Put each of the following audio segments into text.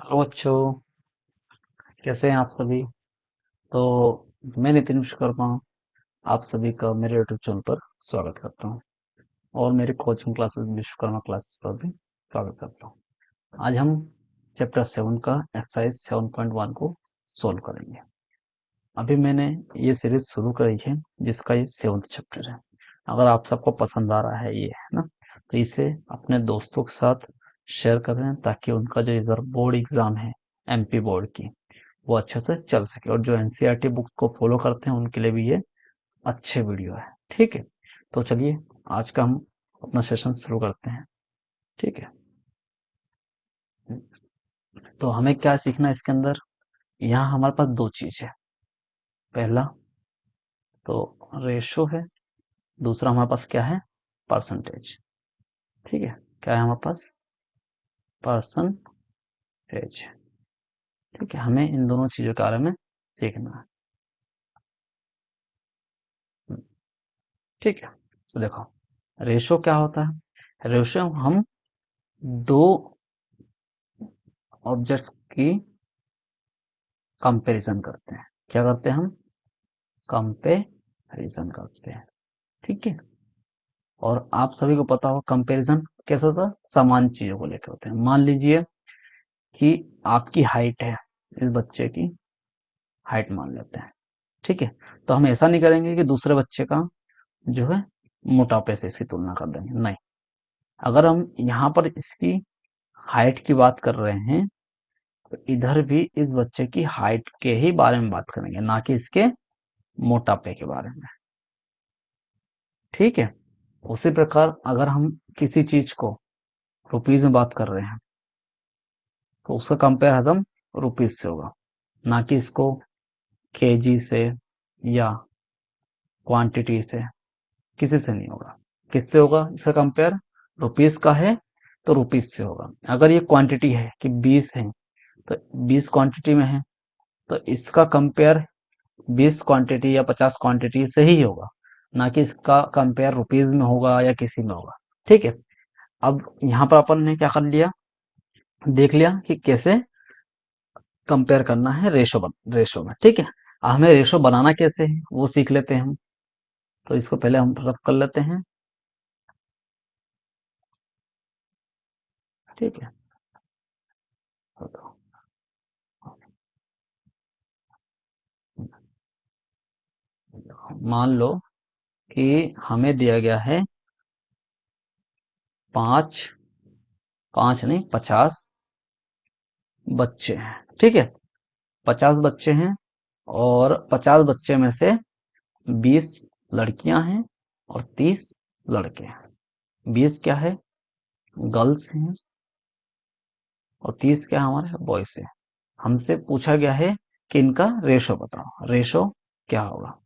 Hello बच्चों, कैसे हैं आप सभी। तो मैं नितिन विश्वकर्मा आप सभी का मेरे यूट्यूब चैनल पर स्वागत करता हूं और मेरे कोचिंग क्लासेस विश्वकर्मा क्लासेस पर भी स्वागत करता हूं। आज हम चैप्टर 7 का एक्सरसाइज 7.1 को सोल्व करेंगे। अभी मैंने ये सीरीज शुरू करी है जिसका ये 7th चैप्टर है। अगर आप सबको पसंद आ रहा है ये, है ना, तो इसे अपने दोस्तों के साथ शेयर करें ताकि उनका जो इधर बोर्ड एग्जाम है एमपी बोर्ड की वो अच्छे से चल सके, और जो एनसीईआरटी बुक्स को फॉलो करते हैं उनके लिए भी ये अच्छे वीडियो है। ठीक है, तो चलिए आज का हम अपना सेशन शुरू करते हैं। ठीक है, तो हमें क्या सीखना है इसके अंदर। यहाँ हमारे पास दो चीज है। पहला तो रेशो है, दूसरा हमारे पास क्या है, परसेंटेज। ठीक है, क्या है हमारे पास, परसेंटेज। ठीक है, हमें इन दोनों चीजों के बारे में सीखना है। ठीक है, तो देखो रेशो क्या होता है। रेशो हम दो ऑब्जेक्ट की कंपैरिजन करते हैं। क्या करते हैं हम, कंपैरिजन करते हैं। ठीक है, और आप सभी को पता होगा कंपैरिजन कैसे होता है, समान चीजों को लेकर होते हैं। मान लीजिए कि आपकी हाइट है, इस बच्चे की हाइट मान लेते हैं। ठीक है, तो हम ऐसा नहीं करेंगे कि दूसरे बच्चे का जो है मोटापे से इसकी तुलना कर देंगे, नहीं। अगर हम यहाँ पर इसकी हाइट की बात कर रहे हैं तो इधर भी इस बच्चे की हाइट के ही बारे में बात करेंगे, ना कि इसके मोटापे के बारे में। ठीक है, उसी प्रकार अगर हम किसी चीज को रुपीज में बात कर रहे हैं तो उसका कंपेयर हम रुपीज से होगा, ना कि इसको केजी से या क्वांटिटी से, किसी से नहीं होगा। किससे होगा इसका कंपेयर, रुपीज का है तो रुपीज से होगा। अगर ये क्वांटिटी है कि 20 है तो 20 क्वांटिटी में है तो इसका कंपेयर 20 क्वांटिटी या 50 क्वांटिटी से ही होगा, ना कि इसका कंपेयर रुपीज में होगा या किसी में होगा। ठीक है, अब यहाँ पर अपन ने क्या कर लिया, देख लिया कि कैसे कंपेयर करना है रेशो में। ठीक है, अब हमें रेशो बनाना कैसे है वो सीख लेते हैं हम। तो इसको पहले हम रफ कर लेते हैं। ठीक है, तो मान लो कि हमें दिया गया है 5, 5 नहीं 50 बच्चे हैं। ठीक है, 50 बच्चे हैं और 50 बच्चे में से 20 लड़कियां हैं और 30 लड़के हैं। 20 क्या है, गर्ल्स हैं, और 30 क्या हमारे बॉयज है। हमसे पूछा गया है कि इनका रेशो बताओ, रेशो क्या होगा,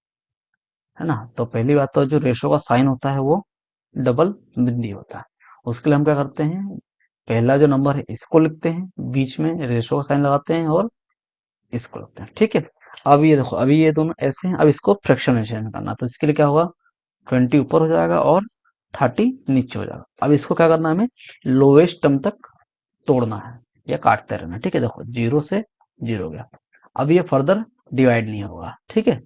है ना। तो पहली बात तो जो रेशो का साइन होता है वो डबल बिंदी होता है। उसके लिए हम क्या करते हैं, पहला जो नंबर है इसको लिखते हैं, बीच में रेशो का साइन लगाते हैं और इसको लिखते हैं। ठीक है, अब ये देखो, अभी ये दोनों ऐसे हैं, अब इसको फ्रैक्शन में चेंज करना, तो इसके लिए क्या होगा, 20 ऊपर हो जाएगा और 30 नीचे हो जाएगा। अब इसको क्या करना है, हमें लोवेस्ट टर्म तक तोड़ना है या काटते रहना। ठीक है, देखो 0 से 0 गया, अब ये फर्दर डिवाइड नहीं होगा। ठीक है,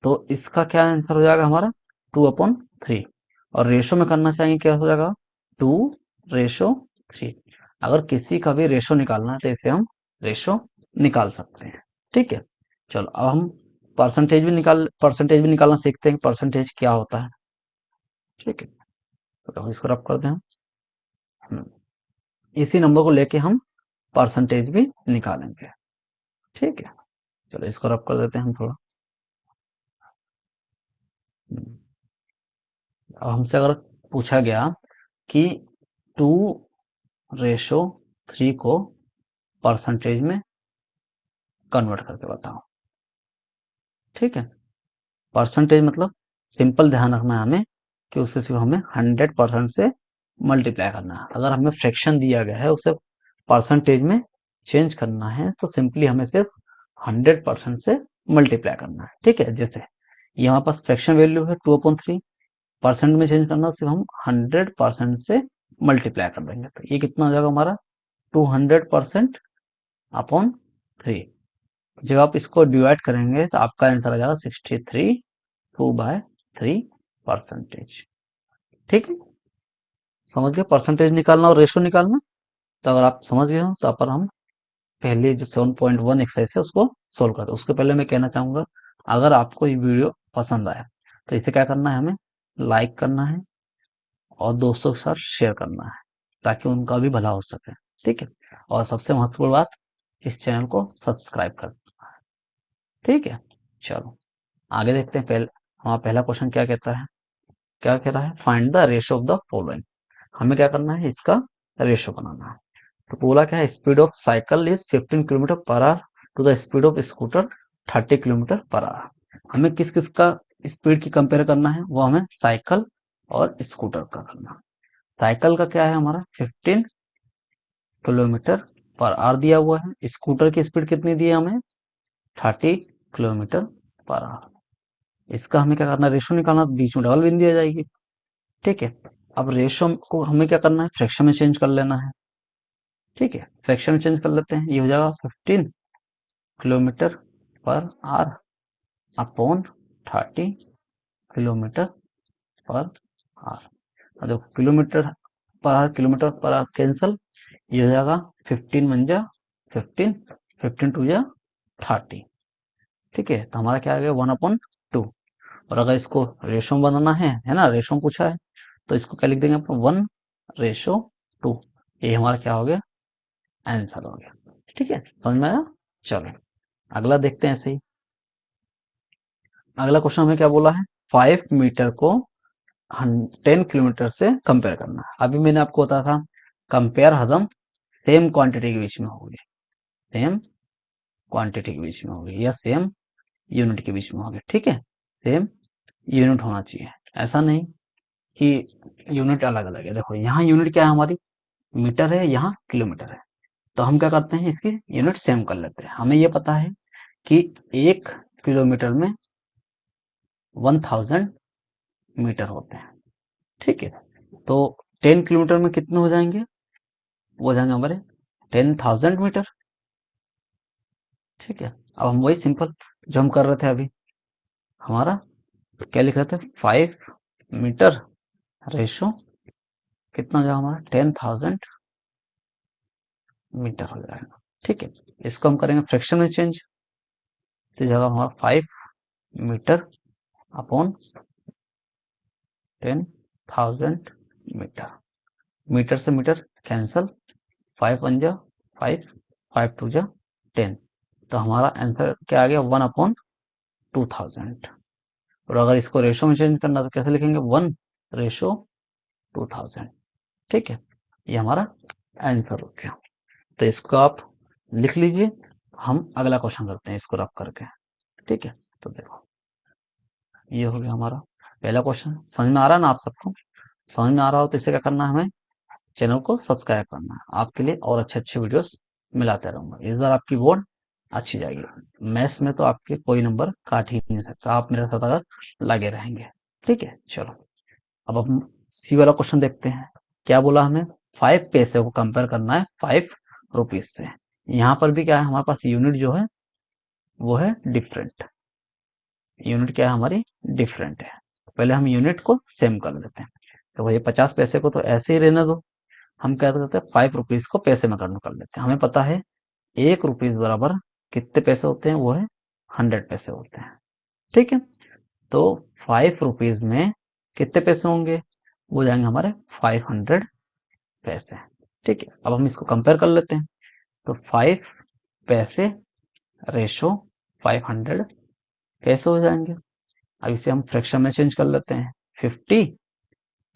तो इसका क्या आंसर हो जाएगा हमारा, 2/3। और रेशो में करना चाहिए, क्या हो जाएगा, 2:3। अगर किसी का भी रेशो निकालना है तो इसे हम रेशो निकाल सकते हैं। ठीक है, चलो अब हम परसेंटेज भी निकालना सीखते हैं, परसेंटेज क्या होता है। ठीक है, तो इसको रफ कर दें हम। इसी नंबर को लेके हम परसेंटेज भी निकालेंगे। ठीक है, चलो इसको रफ कर देते हैं हम थोड़ा। अब हमसे अगर पूछा गया कि 2:3 को परसेंटेज में कन्वर्ट करके बताओ। ठीक है, परसेंटेज मतलब सिंपल ध्यान रखना है हमें कि उससे सिर्फ हमें 100% से मल्टीप्लाई करना है। अगर हमें फ्रैक्शन दिया गया है उसे परसेंटेज में चेंज करना है तो सिंपली हमें सिर्फ 100% से मल्टीप्लाई करना है। ठीक है, जैसे यहाँ पास फ्रैक्शन वैल्यू है 2/3, परसेंट में चेंज करना सिर्फ हम 100% से मल्टीप्लाई कर देंगे, तो ये कितना हो जाएगा हमारा, 200% अपॉन 3। जब आप इसको डिवाइड करेंगे तो आपका आंसर आ जाएगा 63 2/3%। ठीक है, समझ गए परसेंटेज निकालना और रेशो निकालना। तो अगर आप समझ गए हो तो अपन हम पहले जो 7.1 एक्सरसाइज है उसको सोल्व करते हैं। उसके पहले मैं कहना चाहूंगा, अगर आपको ये वीडियो पसंद आया तो इसे क्या करना है, हमें लाइक करना है और दोस्तों के साथ शेयर करना है ताकि उनका भी भला हो सके। ठीक है, और सबसे महत्वपूर्ण बात, इस चैनल को सब्सक्राइब कर। ठीक है, चलो आगे देखते हैं। हमारा पहला क्वेश्चन क्या कहता है, क्या कह रहा है, find the ratio of the following. हमें क्या करना है, इसका रेशियो बनाना है। तो बोला क्या है, speed of cycle is 15 kilometre per hour to the speed of scooter 30 kilometre per hour. हमें किस किस का स्पीड की कंपेयर करना है, वो हमें साइकिल और स्कूटर का करना है। साइकिल का क्या है, हमारा 15 किलोमीटर पर आवर दिया हुआ है। स्कूटर की स्पीड कितनी दी है हमें, 30 किलोमीटर पर आवर। इसका हमें क्या करना है, रेशो निकालना, तो बीच में डबल बिंदी आ जाएगी। ठीक है, अब रेशो को हमें क्या करना है, फ्रैक्शन में चेंज कर लेना है। ठीक है, फ्रैक्शन में चेंज कर लेते हैं। ये हो जाएगा 15 kilometre per our upon 30 kilometre per our. और देखो किलोमीटर पर आवर कैंसल, ये हो जाएगा 15 वन जा 15, 15 टू जा 30। ठीक है, तो हमारा क्या आ गया 1/2। और अगर इसको रेशो में बनाना है ना, रेशो में पूछा है, तो इसको क्या लिख देंगे अपन, 1/2। ये हमारा क्या हो गया, आंसर हो गया। ठीक है, समझ में आया। चलो अगला देखते हैं ऐसे ही। अगला क्वेश्चन हमें क्या बोला है, 5 मीटर को 10 किलोमीटर से कंपेयर करना है। अभी मैंने आपको बताया था, कंपेयर हजम सेम क्वांटिटी के बीच में होगी, सेम क्वांटिटी के बीच में होगी या सेम यूनिट के बीच में होगी। ठीक है, सेम यूनिट होना चाहिए, ऐसा नहीं कि यूनिट अलग अलग है। देखो यहाँ यूनिट क्या है हमारी, मीटर है, यहाँ किलोमीटर है। तो हम क्या करते हैं, इसकी यूनिट सेम कर लेते हैं। हमें ये पता है कि 1 किलोमीटर में 1000 मीटर होते हैं। ठीक है, तो 10 किलोमीटर में कितने हो जाएंगे, वो हो जाएंगे हमारे 10,000 मीटर। ठीक है, अब हम वही सिंपल जो हम कर रहे थे अभी, हमारा क्या लिख रहे थे, 5 मीटर रेशो कितना हो जाएगा हमारा, 10,000 मीटर हो जाएगा। ठीक है, इसको हम करेंगे फ्रैक्शन में चेंज, तो जाएगा हमारा 5 मीटर अपॉन 10,000 मीटर। मीटर से मीटर कैंसल, 5 वन जा 5, 5 टू जा 10। तो हमारा आंसर क्या आ गया, 1/2000। और अगर इसको रेशो में चेंज करना तो कैसे लिखेंगे, 1/2000। ठीक है, ये हमारा आंसर हो गया। तो इसको आप लिख लीजिए, हम अगला क्वेश्चन करते हैं इसको रख करके। ठीक है, तो देखो ये हो गया हमारा पहला क्वेश्चन। समझ में आ रहा है ना आप सबको, समझ में आ रहा हो तो इसे क्या करना है, हमें चैनल को सब्सक्राइब करना है। आपके लिए और अच्छे अच्छे वीडियोस मिलाते रहूंगा। इस बार आपकी बोर्ड अच्छी जाएगी, मैथ्स में तो आपके कोई नंबर काट ही नहीं सकता, आप मेरे साथ अगर लगे रहेंगे। ठीक है, चलो अब हम सी वाला क्वेश्चन देखते हैं। क्या बोला हमें, 5 पैसे को कंपेयर करना है 5 रुपीज से। यहाँ पर भी क्या है, हमारे पास यूनिट जो है वो है डिफरेंट। यूनिट क्या है हमारी, डिफरेंट है। पहले हम यूनिट को सेम कर लेते हैं। तो भाई 50 पैसे को तो ऐसे ही रहने दो, हम क्या करते हैं 5 रुपीज को पैसे में कन्वर्ट कर लेते हैं। हमें पता है 1 रुपीज बराबर कितने पैसे होते हैं, वो है 100 पैसे होते हैं। ठीक है, तो 5 रुपीज में कितने पैसे होंगे, वो जाएंगे हमारे 500 पैसे। ठीक है, अब हम इसको कंपेयर कर लेते हैं। तो 5 पैसे रेशो 500 पैसे हो जाएंगे। अब इसे हम फ्रैक्शन में चेंज कर लेते हैं, 50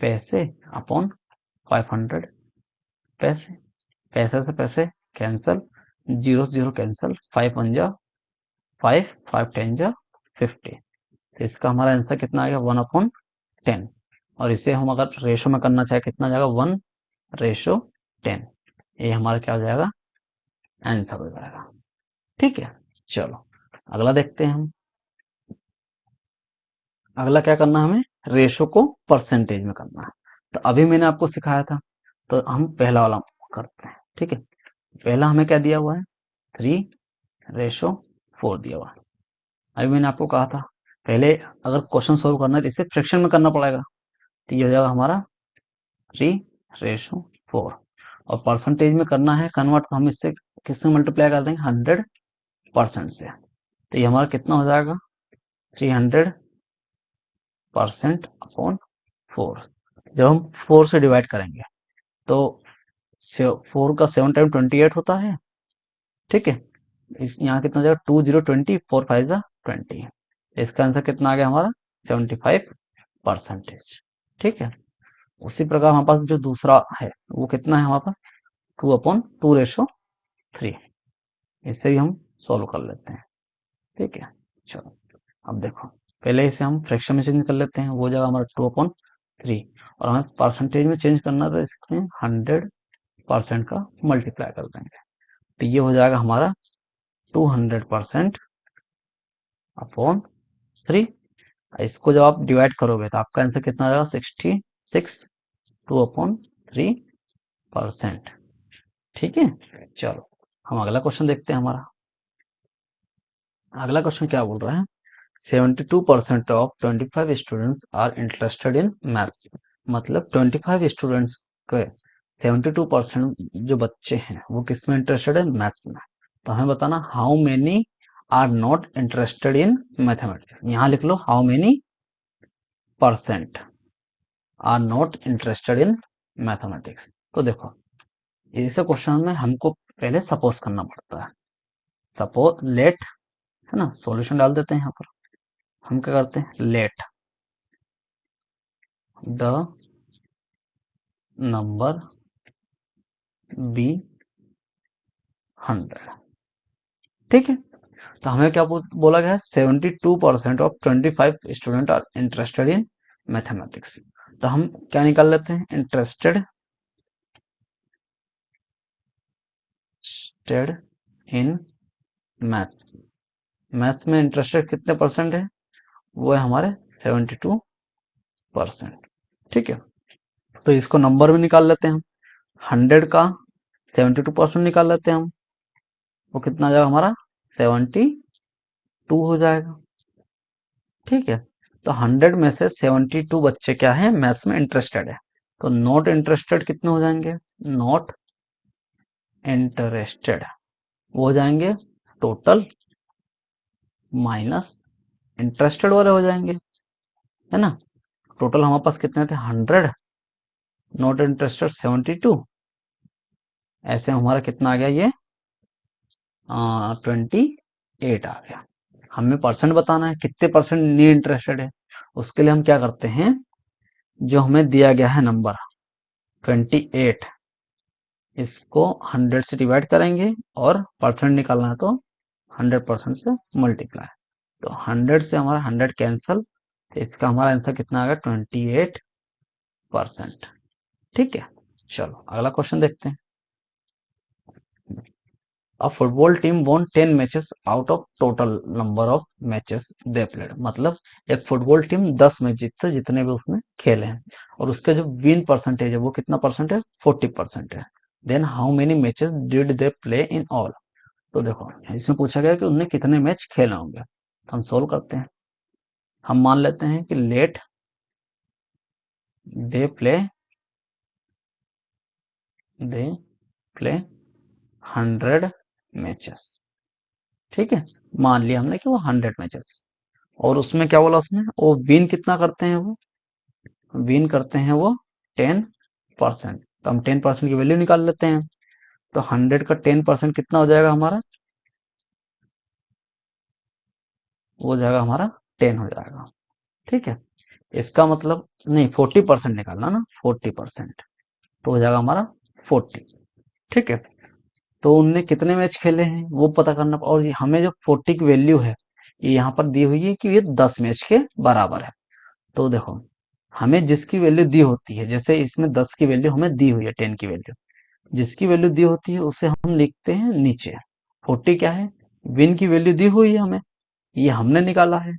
पैसे अपॉन 500 पैसे। पैसे से पैसे कैंसल, जीरो से जीरो कैंसल, 5 वन जा 5, 5 टेन जा 50। तो इसका हमारा आंसर कितना आ गया, 1/10। और इसे हम अगर रेशो में करना चाहे कितना जाएगा, 1/10। ये हमारा क्या हो जाएगा, आंसर हो जाएगा। ठीक है, चलो अगला देखते हैं हम। अगला क्या करना है, हमें रेशो को परसेंटेज में करना है। तो अभी मैंने आपको सिखाया था, तो हम पहला वाला करते हैं। ठीक है, पहला हमें क्या दिया हुआ है, 3:4 दिया हुआ। अभी मैंने आपको कहा था पहले अगर क्वेश्चन सोल्व करना है तो इसे फ्रैक्शन में करना पड़ेगा, तो ये हो जाएगा हमारा 3:4। और परसेंटेज में करना है कन्वर्ट, तो हम इससे किससे मल्टीप्लाई कर देंगे, 100% से। तो ये हमारा कितना हो जाएगा, 300% अपॉन 4। जब हम 4 से डिवाइड करेंगे तो 4 का 7 टाइम 28 होता है, ठीक है। इस यहाँ कितना हो जाएगा, 2020, 4 5 जा 20। इसका आंसर कितना आ गया हमारा, 75%। ठीक है। उसी प्रकार हमारे पास जो दूसरा है वो कितना है हमारे पास, 2:2:3। इससे भी हम सॉल्व कर लेते हैं, ठीक है। चलो अब देखो, पहले इसे हम फ्रैक्शन में चेंज कर लेते हैं, वो जगह हमारा 2/3। और हमें परसेंटेज में चेंज करना था, इसमें 100% का मल्टीप्लाई कर देंगे, तो ये हो जाएगा हमारा 200% अपॉन 3। इसको जब आप डिवाइड करोगे तो आपका आंसर कितना आ जाएगा, 66, 2/3%। ठीक है। चलो हम अगला क्वेश्चन देखते हैं। हमारा अगला क्वेश्चन क्या बोल रहा है, 72% of 25 students are interested in maths. मतलब 25 स्टूडेंट्स के 72% जो बच्चे हैं वो किस में इंटरेस्टेड है, मैथ्स में। तो हमें बताना how many are not interested in mathematics. यहाँ लिख लो how many percent are not interested in mathematics. तो देखो ऐसे क्वेश्चन में हमको पहले सपोज करना पड़ता है। सपोज लेट, है ना, सॉल्यूशन डाल देते हैं यहाँ पर। हम क्या करते हैं, लेट द नंबर बी 100। ठीक है। तो हमें क्या बोला गया है, 72% of 25 student are interested in mathematics. तो हम क्या निकाल लेते हैं, इंटरेस्टेड इन मैथ्स। मैथ्स में इंटरेस्टेड कितने परसेंट है, वो है हमारे 72%। ठीक है। तो इसको नंबर में निकाल लेते हैं हम, 100 का 72% निकाल लेते हैं हम, वो कितना आ जाएगा हमारा, 72 हो जाएगा। ठीक है। तो 100 में से 72 बच्चे क्या है, मैथ्स में इंटरेस्टेड है। तो नॉट इंटरेस्टेड कितने हो जाएंगे, नॉट इंटरेस्टेड वो हो जाएंगे टोटल, माइनस इंटरेस्टेड वाले हो जाएंगे, है ना। टोटल हमारे पास कितने थे, 100, नॉट इंटरेस्टेड 72, ऐसे हमारा कितना आ गया, ये 28 आ गया। हमें परसेंट बताना है कितने परसेंट नहीं इंटरेस्टेड है। उसके लिए हम क्या करते हैं, जो हमें दिया गया है नंबर 28, इसको 100 से डिवाइड करेंगे और परसेंट निकालना है तो 100% से मल्टीप्लाई। तो 100 से हमारा 100 कैंसल, तो इसका हमारा आंसर कितना आ गया, 28%। ठीक है। चलो अगला क्वेश्चन देखते हैं। अ football team von 10 matches out of total number of matches they played. मतलब एक फुटबॉल टीम 10 मैच जीतते जितने भी उसने खेले हैं, और उसका जो विन परसेंटेज है वो कितना परसेंट है, 40% है। Then how many matches did they play in all. तो देखो इसमें पूछा गया कि उन्होंने कितने मैच खेले होंगे, तो हम सोल्व करते हैं। हम मान लेते हैं कि let they play they play 100 matches. ठीक है, मान लिया हमने कि वो 100 मैचेस, और उसमें क्या बोला उसने, वो विन कितना करते हैं, वो विन करते हैं वो 10%। तो हम 10% की वैल्यू निकाल लेते हैं। तो 100 का 10% कितना हो जाएगा हमारा, वो हो जाएगा हमारा 10 हो जाएगा। ठीक है। इसका मतलब नहीं, 40% निकालना ना, 40%, तो हो जाएगा हमारा 40। ठीक है। तो उनने कितने मैच खेले हैं वो पता करना, और ये हमें जो 40 की वैल्यू है ये यहाँ पर दी हुई है कि ये 10 मैच के बराबर है। तो देखो हमें जिसकी वैल्यू दी होती है, जैसे इसमें 10 की वैल्यू हमें दी हुई है, 10 की वैल्यू जिसकी वैल्यू दी होती है उसे हम लिखते हैं नीचे। 40 क्या है, विन की वैल्यू दी हुई है हमें, ये हमने निकाला है,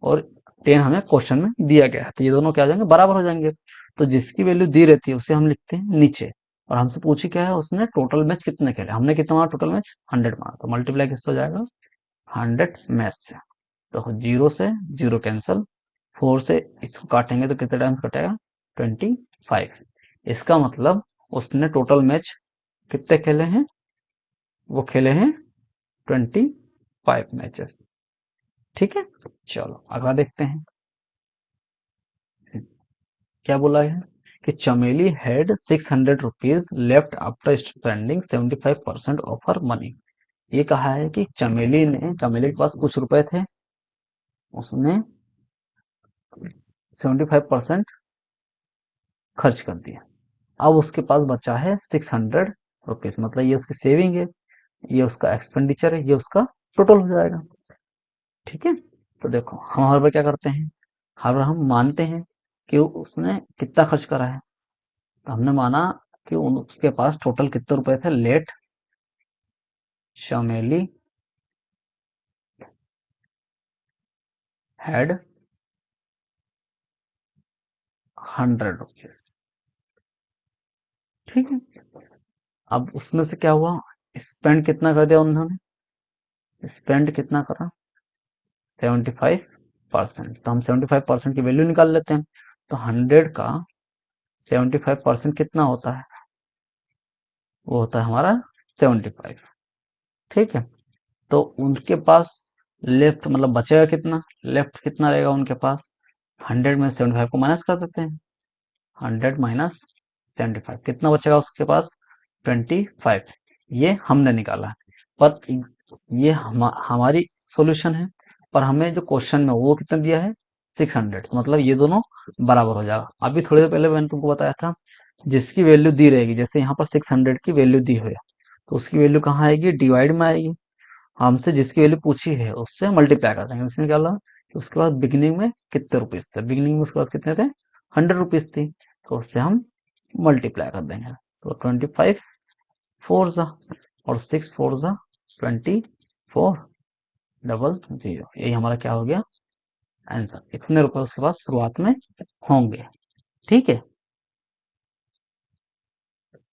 और 10 हमें क्वेश्चन में दिया गया है, तो ये दोनों क्या हो जाएंगे, बराबर हो जाएंगे। तो जिसकी वैल्यू दी रहती है उसे हम लिखते हैं नीचे, और हमसे पूछी क्या है, उसने टोटल मैच कितने खेले, हमने कितना मारा टोटल मैच 100 मारा, तो मल्टीप्लाई किससे हो जाएगा 100 मैच से। तो 0 से 0 कैंसिल, 4 से इसको काटेंगे तो कितने टाइम्स कटेगा 25। इसका मतलब उसने टोटल मैच कितने खेले हैं, वो खेले हैं 25 मैचेस। ठीक है, चलो अगला देखते हैं। क्या बोला है कि चमेली had 600 rupees left after spending 75% of her money. ये कहा है कि चमेली के पास कुछ रुपए थे, उसने 75% खर्च कर दिया। अब उसके पास बचा है 600 रुपीज, मतलब ये उसकी सेविंग है, ये उसका एक्सपेंडिचर है, ये उसका टोटल हो जाएगा। ठीक है, तो देखो हम हर बार क्या करते हैं, हर बार हम मानते हैं कि उसने कितना खर्च करा है। तो हमने माना कि उसके पास टोटल कितने रुपए थे, लेट चमेली हैड 100 रुपीज। ठीक है, अब उसमें से क्या हुआ, स्पेंड कितना कर दिया उन्होंने, स्पेंड कितना करा 75%। तो हम 75% की वैल्यू निकाल लेते हैं। तो 100 का 75% कितना होता है, वो होता है हमारा 75। ठीक है, तो उनके पास लेफ्ट मतलब बचेगा कितना, लेफ्ट कितना रहेगा उनके पास, 100 में 75 को माइनस कर देते हैं, 100 - 75 कितना बचेगा उसके पास 25। ये हमने निकाला है, पर ये हमारी सॉल्यूशन है, पर हमें जो क्वेश्चन में वो कितना दिया है 600, तो मतलब ये दोनों बराबर हो जाएगा। अभी थोड़ी देर पहले मैंने तुमको बताया था, जिसकी वैल्यू दी रहेगी, जैसे यहाँ पर 600 की वैल्यू दी हुई है, तो उसकी वैल्यू कहाँ आएगी, डिवाइड में आएगी। हमसे जिसकी वैल्यू पूछी है उससे मल्टीप्लाई कर देंगे। उसने क्या बोला कि उसके बाद बिगिनिंग में कितने रुपीज थे, बिगिनिंग में उसके बाद कितने थे 100 रुपीज थी, तो उससे हम मल्टीप्लाई कर देंगे। तो 25 4 जा और 6 4 जा 2400, यही हमारा क्या हो गया आंसर। इतने रुपए उसके पास शुरुआत में होंगे। ठीक है,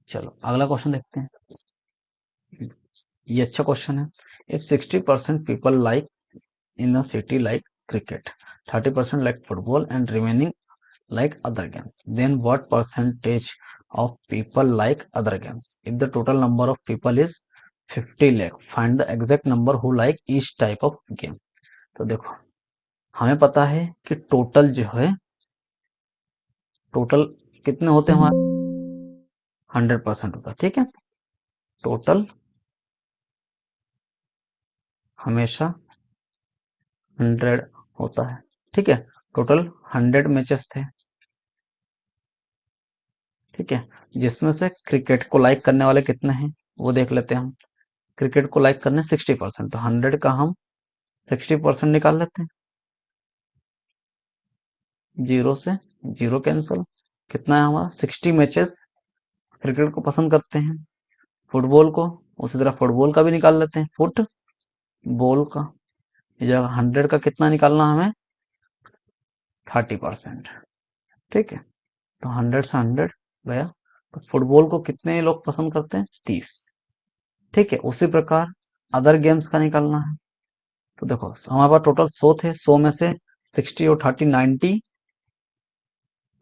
चलो अगला क्वेश्चन देखते हैं। ये अच्छा क्वेश्चन है। If 60% people like in a city like cricket, 30% like football, and remaining like other games, then what percentage of people like other games? If the total number of people is 50 lakh, find the exact number who like each type of game. तो देखो हमें पता है कि total जो है, total कितने होते हैं हमारे 100% होता है। ठीक है, टोटल हमेशा 100 होता है। ठीक है, टोटल 100 मैचेस थे। ठीक है, जिसमें से क्रिकेट को लाइक करने वाले कितने हैं वो देख लेते हैं हम। क्रिकेट को लाइक करने 60%, तो 100 का हम 60% निकाल लेते हैं। 0 से 0 कैंसिल, कितना है हमारा 60 मैचेस क्रिकेट को पसंद करते हैं। फुटबॉल को उसी तरह फुटबॉल का भी निकाल लेते हैं, फुटबॉल का। इस जगह 100 का कितना निकालना हमें 30%। ठीक है, तो 100 से 100 गया, तो फुटबॉल को कितने लोग पसंद करते हैं 30। ठीक है, उसी प्रकार अदर गेम्स का निकालना है। तो देखो हमारे पास टोटल 100 थे, 100 में से 60 और 30 90,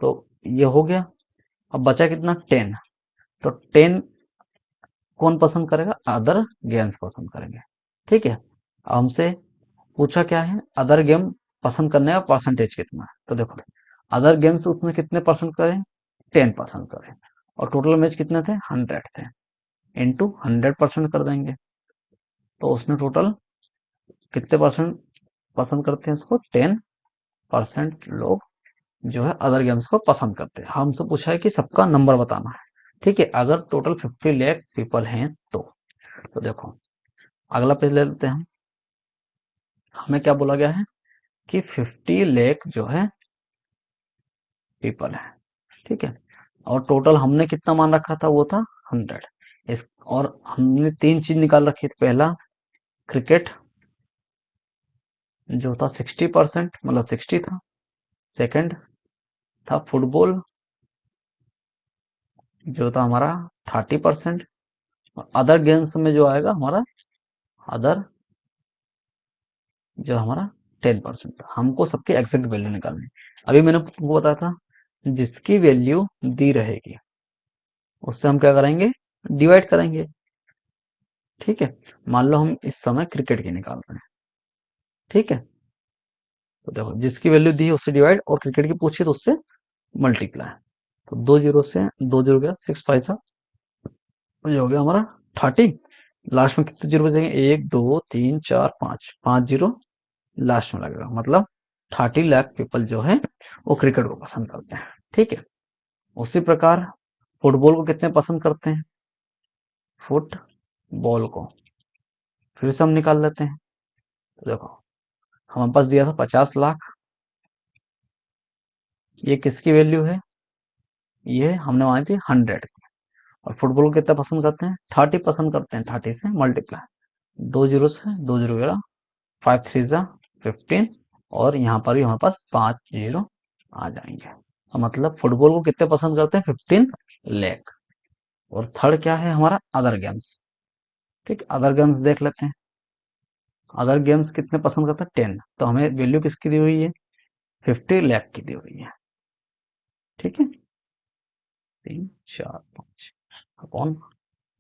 तो ये हो गया। अब बचा कितना 10, तो 10 कौन पसंद करेगा, अदर गेम्स पसंद करेंगे। ठीक है, अब हमसे पूछा क्या है, अदर गेम पसंद करने का परसेंटेज कितना है। तो देखो अदर गेम्स उसमें कितने परसेंट करें 10% करें, और टोटल मैच कितने थे 100 थे, इंटू 100% कर देंगे। तो उसमें टोटल कितने परसेंट पसंद करते हैं उसको 10% लोग जो है अदर गेम्स को पसंद करते हैं। हमसे पूछा है कि सबका नंबर बताना है। ठीक है, अगर टोटल 50 लाख पीपल हैं तो देखो अगला पेज ले लेते हैं हम। हमें क्या बोला गया है कि 50 लाख जो है पीपल है। ठीक है, और टोटल हमने कितना मान रखा था, वो था 100। इस और हमने तीन चीज निकाल रखी थी। पहला क्रिकेट जो था 60%, मतलब 60 था। सेकंड था फुटबॉल जो था हमारा 30%। और अदर गेम्स में जो आएगा हमारा, अदर जो हमारा 10%। हमको सबकी एग्जैक्ट वैल्यू निकालनी है। अभी मैंने आपको बताया था जिसकी वैल्यू दी रहेगी उससे हम क्या करेंगे, डिवाइड करेंगे। ठीक है, मान लो हम इस समय क्रिकेट की निकाल रहे हैं। ठीक है, तो देखो जिसकी वैल्यू दी है उससे डिवाइड, और क्रिकेट की पूछी तो उससे मल्टीप्लाई। तो 2 जीरो से 2 जीरो गया, 6 5 ये हो गया हमारा 30। लास्ट में कितने जीरो बचेंगे, 1 2 3 4 5, 5 जीरो लास्ट में लगेगा। मतलब 30 लाख पीपल जो है वो क्रिकेट को पसंद करते हैं। ठीक है, उसी प्रकार फुटबॉल को कितने पसंद करते हैं, फुटबॉल को फिर से हम निकाल लेते हैं। तो देखो हमारे पास दिया था 50 लाख, ये किसकी वैल्यू है, ये हमने मानी थी 100। और फुटबॉल को कितना पसंद करते हैं, 30 पसंद करते हैं। 30 से मल्टीप्लाई, 2 जीरो से 2 जीरो गया, 5 3 15, और यहाँ पर भी हमारे पास 5 जीरो आ जाएंगे। तो मतलब फुटबॉल को कितने पसंद करते हैं, 15 लाख। और थर्ड क्या है हमारा, अदर गेम्स। ठीक, अदर गेम्स देख लेते हैं। अदर गेम्स कितने पसंद करते हैं, 10। तो हमें वैल्यू किसकी दी हुई है, 50 लाख की दी हुई है। ठीक है, 3 4 5 अपॉन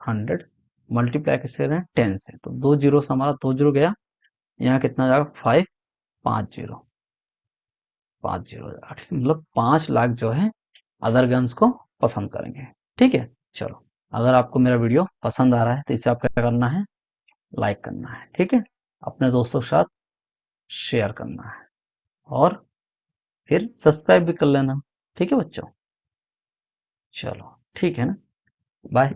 100, मल्टीप्लाई किससे करें, 10 से। तो 2 जीरो से हमारा 2 जीरो गया, यहाँ कितना जाएगा, 5, 5 जीरो, 5 जीरो जाएगा। ठीक है, मतलब 5 लाख जो है अदर गेम्स को पसंद करेंगे। ठीक है, चलो अगर आपको मेरा वीडियो पसंद आ रहा है तो इसे आप क्या करना है, लाइक करना है। ठीक है, अपने दोस्तों के साथ शेयर करना है, और फिर सब्सक्राइब भी कर लेना। ठीक है बच्चों, चलो ठीक है ना, बाय।